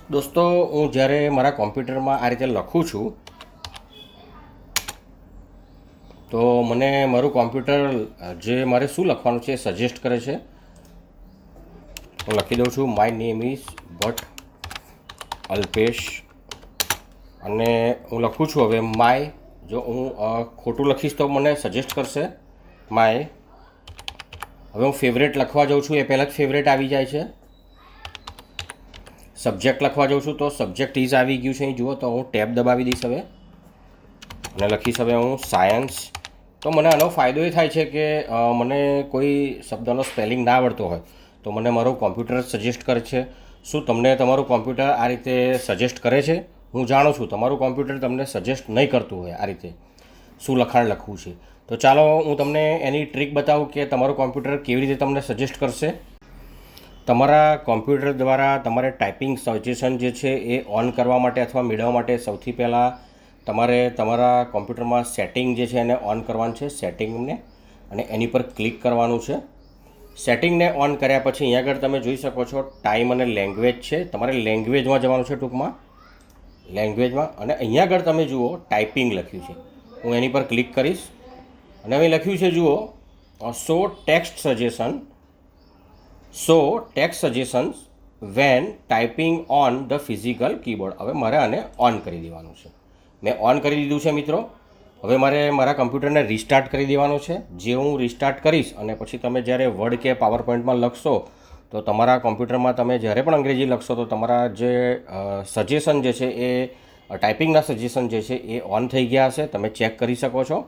દોસ્તો, હું જ્યારે મારા કોમ્પ્યુટરમાં આ રીતે લખું છું તો મને મારું કોમ્પ્યુટર જે મારે શું લખવાનું છે એ સજેસ્ટ કરે છે. હું લખી દઉં છું my name is Bhatt Alpesh અને હું લખું છું હવે માય. જો હું ખોટું લખીશ તો મને સજેસ્ટ કરશે માય. હવે હું ફેવરેટ લખવા જાઉં છું, એ પહેલાં જ ફેવરેટ આવી જાય છે. સબ્જેક્ટ લખવા જાઉં છું તો સબ્જેક્ટ ઇઝ આવી ગયું છે. અહીં જુઓ તો હું ટેબ દબાવી દઈશ હવે અને લખીશ હવે હું સાયન્સ. તો મને આનો ફાયદો એ થાય છે કે મને કોઈ શબ્દનો સ્પેલિંગ ના આવડતો હોય તો મને મારું કોમ્પ્યુટર સજેસ્ટ કરે છે. શું તમને તમારું કોમ્પ્યુટર આ રીતે સજેસ્ટ કરે છે? હું જાણું છું તમારું કોમ્પ્યુટર તમને સજેસ્ટ નહીં કરતું હોય આ રીતે શું લખાણ લખવું છે. તો ચાલો હું તમને એની ટ્રીક બતાવું કે તમારું કોમ્પ્યુટર કેવી રીતે તમને સજેસ્ટ કરશે. તમારા કોમ્પ્યુટર દ્વારા તમારે ટાઈપિંગ સજેશન જે છે એ ઓન કરવા માટે અથવા મેળવવા માટે સૌથી પહેલાં તમારે તમારા કોમ્પ્યુટરમાં સેટિંગ જે છે એને ઓન કરવાનું છે. સેટિંગને અને એની પર ક્લિક કરવાનું છે. સેટિંગને ઓન કર્યા પછી અહીંયા આગળ તમે જોઈ શકો છો ટાઈમ અને લેંગ્વેજ છે. તમારે લેંગ્વેજમાં જવાનું છે, ટૂંકમાં લેંગ્વેજમાં. અને અહીંયા આગળ તમે જુઓ ટાઈપિંગ લખ્યું છે. હું એની પર ક્લિક કરીશ અને હવે લખ્યું છે જુઓ so text suggestions when typing on the physical keyboard. હવે મારે આને ઓન કરી દેવાનું છે. મેં ઓન કરી દીધું છે મિત્રો. હવે મારે મારા કમ્પ્યુટરને રિસ્ટાર્ટ કરી દેવાનું છે. જે હું રિસ્ટાર્ટ કરીશ અને પછી તમે જ્યારે વર્ડ કે પાવર પોઈન્ટમાં લખશો તો તમારા કોમ્પ્યુટરમાં તમે જ્યારે પણ અંગ્રેજી લખશો તો તમારા જે સજેશન જે છે એ ટાઈપિંગના સજેશન જે છે એ ઓન થઈ ગયા હશે. તમે ચેક કરી શકો છો.